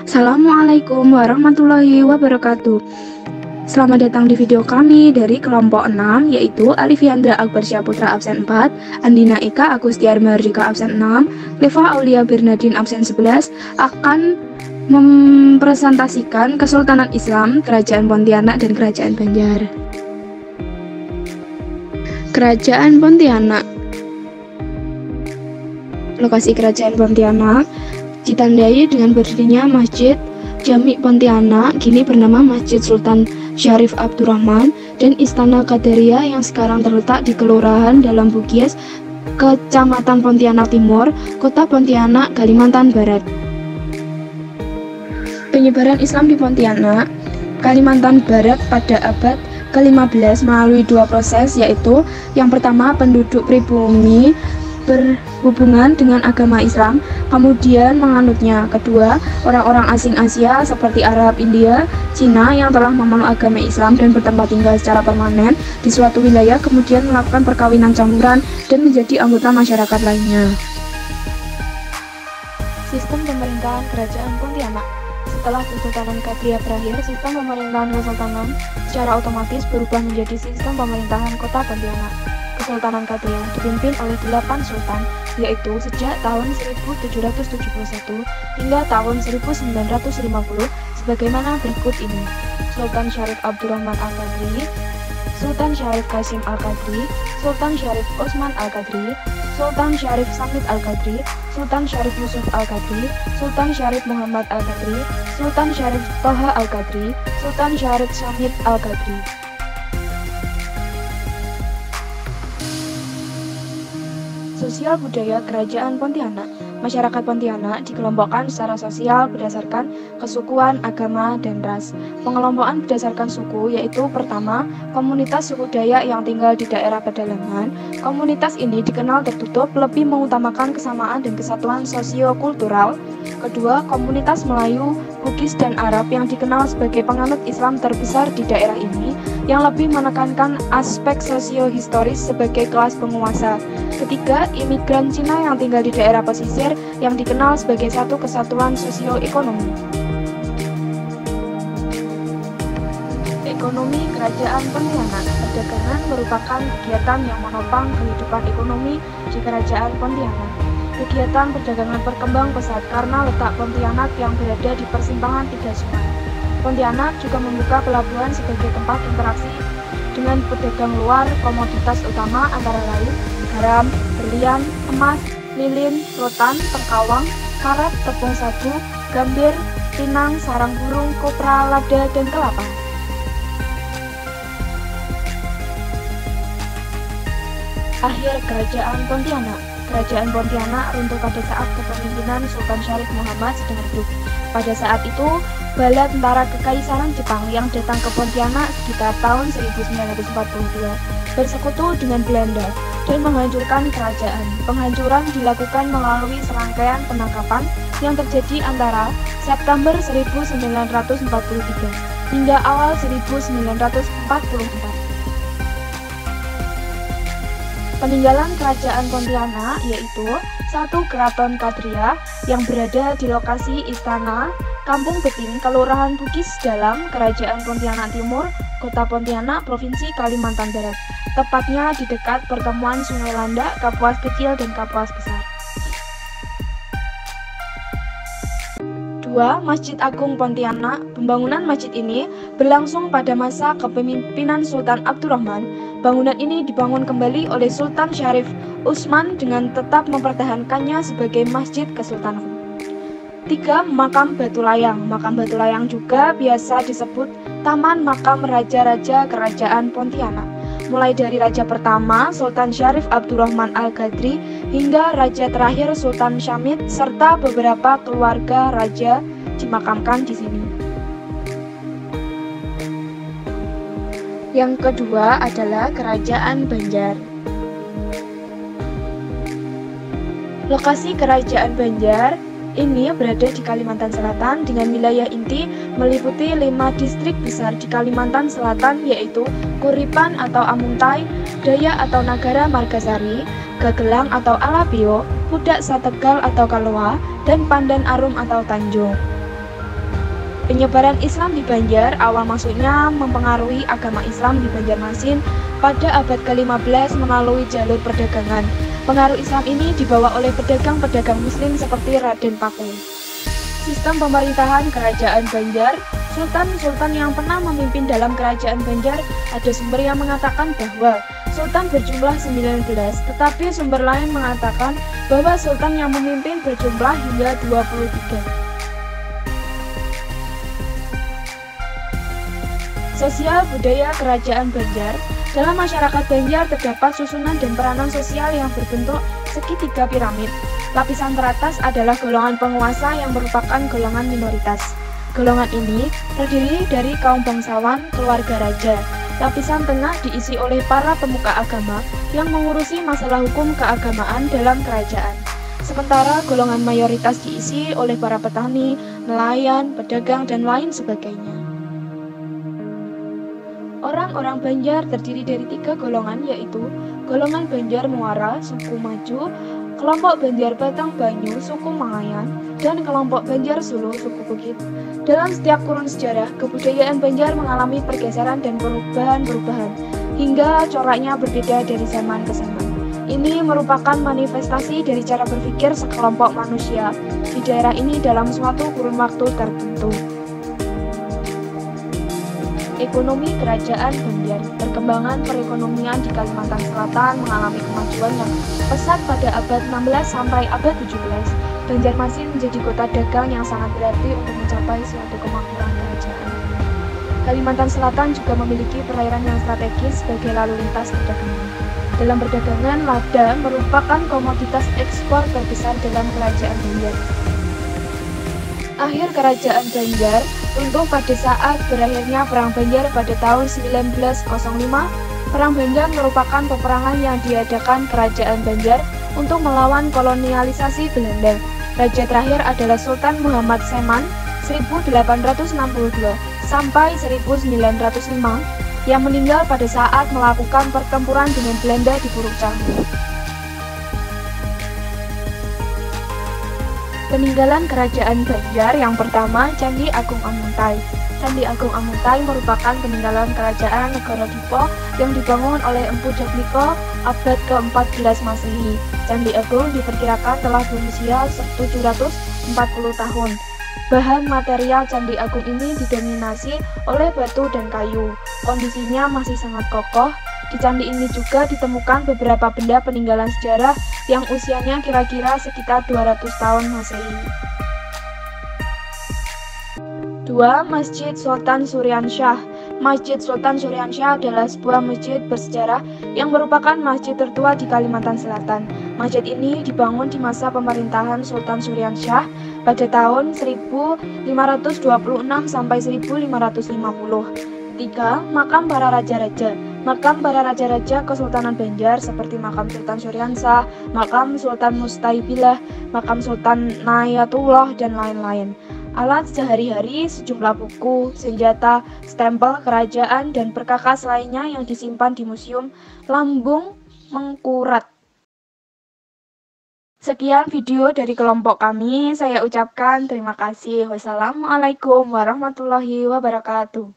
Assalamualaikum warahmatullahi wabarakatuh. Selamat datang di video kami dari kelompok 6, yaitu Alifiandra Akbar Syaputra absen 4, Andina Eka Agustiar Mahardika absen 6, Leva Aulia Bernadine absen 11 akan mempresentasikan Kesultanan Islam, Kerajaan Pontianak, dan Kerajaan Banjar. Kerajaan Pontianak. Lokasi Kerajaan Pontianak ditandai dengan berdirinya Masjid Jami Pontianak, kini bernama Masjid Sultan Syarif Abdurrahman, dan Istana Qadariyah yang sekarang terletak di Kelurahan Dalam Bugis, Kecamatan Pontianak Timur, Kota Pontianak, Kalimantan Barat. Penyebaran Islam di Pontianak, Kalimantan Barat pada abad ke-15 melalui dua proses, yaitu yang pertama penduduk pribumi berhubungan dengan agama Islam, kemudian menganutnya. Kedua, orang-orang asing Asia seperti Arab, India, Cina yang telah memeluk agama Islam dan bertempat tinggal secara permanen di suatu wilayah kemudian melakukan perkawinan campuran dan menjadi anggota masyarakat lainnya. Sistem pemerintahan Kerajaan Pontianak. Setelah Kesultanan Qadariyah berakhir, sistem pemerintahan kesultanan secara otomatis berubah menjadi sistem pemerintahan Kota Pontianak. Kesultanan Qadariyah dipimpin oleh 8 sultan, yaitu sejak tahun 1771 hingga tahun 1950 sebagaimana berikut ini: Sultan Syarif Abdurrahman Al-Qadri, Sultan Syarif Qasim Al-Qadri, Sultan Syarif Utsman Al-Qadri, Sultan Syarif Samit Al-Qadri, Sultan Syarif Yusuf Al-Qadri, Sultan Syarif Muhammad Al-Qadri, Sultan Syarif Toha Al-Qadri, Sultan Syarif Samit Al-Qadri. Sosial budaya Kerajaan Pontianak. Masyarakat Pontianak dikelompokkan secara sosial berdasarkan kesukuan, agama, dan ras. Pengelompokan berdasarkan suku yaitu pertama, komunitas suku Dayak yang tinggal di daerah pedalaman. Komunitas ini dikenal tertutup, lebih mengutamakan kesamaan dan kesatuan sosio-kultural. Kedua, komunitas Melayu, Bugis, dan Arab yang dikenal sebagai penganut Islam terbesar di daerah ini, yang lebih menekankan aspek sosio-historis sebagai kelas penguasa. Ketiga, imigran Cina yang tinggal di daerah pesisir yang dikenal sebagai satu kesatuan sosio-ekonomi. Ekonomi Kerajaan Pontianak. Perdagangan merupakan kegiatan yang menopang kehidupan ekonomi di Kerajaan Pontianak. Kegiatan perdagangan berkembang pesat karena letak Pontianak yang berada di persimpangan 3 sungai. Pontianak juga membuka pelabuhan sebagai tempat interaksi dengan pedagang luar. Komoditas utama antara lain garam, berlian, emas, lilin, rotan, tengkawang, karet, tepung sagu, gambir, pinang, sarang burung, kopra, lada, dan kelapa. Akhir Kerajaan Pontianak. Kerajaan Pontianak runtuh pada saat kepemimpinan Sultan Syarif Muhammad sedang hidup. Pada saat itu, bala tentara Kekaisaran Jepang yang datang ke Pontianak sekitar tahun 1942 bersekutu dengan Belanda dan menghancurkan kerajaan. Penghancuran dilakukan melalui serangkaian penangkapan yang terjadi antara September 1943 hingga awal 1944. Peninggalan Kerajaan Pontianak yaitu 1. Keraton Qadariyah yang berada di lokasi Istana Kampung Beting, Kelurahan Bugis Dalam, Kerajaan Pontianak Timur, Kota Pontianak, Provinsi Kalimantan Barat, tepatnya di dekat pertemuan Sungai Landak, Kapuas Kecil, dan Kapuas Besar. 2. Masjid Agung Pontianak. Pembangunan masjid ini berlangsung pada masa kepemimpinan Sultan Abdurrahman. Bangunan ini dibangun kembali oleh Sultan Syarif Utsman dengan tetap mempertahankannya sebagai masjid kesultanan. 3. Makam Batu Layang. Makam Batu Layang juga biasa disebut Taman Makam Raja-Raja Kerajaan Pontianak. Mulai dari Raja pertama Sultan Syarif Abdurrahman Al-Qadri hingga Raja terakhir Sultan Syamit serta beberapa keluarga raja dimakamkan di sini. Yang kedua adalah Kerajaan Banjar. Lokasi Kerajaan Banjar ini berada di Kalimantan Selatan dengan wilayah inti meliputi 5 distrik besar di Kalimantan Selatan, yaitu Kuripan atau Amuntai, Dayak atau Nagara Margasari, Gagelang atau Alapio, Pudak Sategal atau Kaloa, dan Pandan Arum atau Tanjung. Penyebaran Islam di Banjar awal masuknya mempengaruhi agama Islam di Banjarmasin pada abad ke-15 melalui jalur perdagangan. Pengaruh Islam ini dibawa oleh pedagang-pedagang Muslim seperti Raden Paku. Sistem pemerintahan Kerajaan Banjar. Sultan-sultan yang pernah memimpin dalam Kerajaan Banjar, ada sumber yang mengatakan bahwa Sultan berjumlah 19, tetapi sumber lain mengatakan bahwa Sultan yang memimpin berjumlah hingga 23. Sosial budaya Kerajaan Banjar. Dalam masyarakat Banjar terdapat susunan dan peranan sosial yang berbentuk segitiga piramid. Lapisan teratas adalah golongan penguasa yang merupakan golongan minoritas. Golongan ini terdiri dari kaum bangsawan, keluarga raja. Lapisan tengah diisi oleh para pemuka agama yang mengurusi masalah hukum keagamaan dalam kerajaan. Sementara golongan mayoritas diisi oleh para petani, nelayan, pedagang, dan lain sebagainya. Orang-orang Banjar terdiri dari 3 golongan, yaitu golongan Banjar Muara, suku Maju, kelompok Banjar Batang Banyu, suku Mangayan, dan kelompok Banjar Sulu, suku Bukit. Dalam setiap kurun sejarah, kebudayaan Banjar mengalami pergeseran dan perubahan-perubahan, hingga coraknya berbeda dari zaman ke zaman. Ini merupakan manifestasi dari cara berpikir sekelompok manusia di daerah ini dalam suatu kurun waktu tertentu. Ekonomi Kerajaan Banjar. Perkembangan perekonomian di Kalimantan Selatan mengalami kemajuan yang pesat pada abad 16 sampai abad 17. Banjarmasin menjadi kota dagang yang sangat berarti untuk mencapai suatu kemakmuran kerajaan. Kalimantan Selatan juga memiliki perairan yang strategis sebagai lalu lintas perdagangan. Dalam perdagangan, lada merupakan komoditas ekspor terbesar dalam Kerajaan Banjar. Akhir Kerajaan Banjar runtuh pada saat berakhirnya Perang Banjar pada tahun 1905. Perang Banjar merupakan peperangan yang diadakan Kerajaan Banjar untuk melawan kolonialisasi Belanda. Raja terakhir adalah Sultan Muhammad Seman 1862 sampai 1905 yang meninggal pada saat melakukan pertempuran dengan Belanda di Puruk Cahu. Peninggalan Kerajaan Banjar. Yang pertama, Candi Agung Amuntai. Candi Agung Amuntai merupakan peninggalan kerajaan negara Dipo yang dibangun oleh Empu Jabliko abad ke-14 Masehi. Candi Agung diperkirakan telah berusia 740 tahun. Bahan material Candi Agung ini didominasi oleh batu dan kayu. Kondisinya masih sangat kokoh. Di candi ini juga ditemukan beberapa benda peninggalan sejarah yang usianya kira-kira sekitar 200 tahun Masehi. 2. Masjid Sultan Suryansyah. Masjid Sultan Suryansyah adalah sebuah masjid bersejarah yang merupakan masjid tertua di Kalimantan Selatan. Masjid ini dibangun di masa pemerintahan Sultan Suryansyah pada tahun 1526 sampai 1550. 3. Makam para raja-raja. Makam para raja-raja Kesultanan Banjar seperti makam Sultan Suryansah, makam Sultan Mustaibillah, makam Sultan Nayatullah, dan lain-lain. Alat sehari-hari, sejumlah buku, senjata, stempel kerajaan, dan perkakas lainnya yang disimpan di Museum Lambung Mengkurat. Sekian video dari kelompok kami, saya ucapkan terima kasih. Wassalamualaikum warahmatullahi wabarakatuh.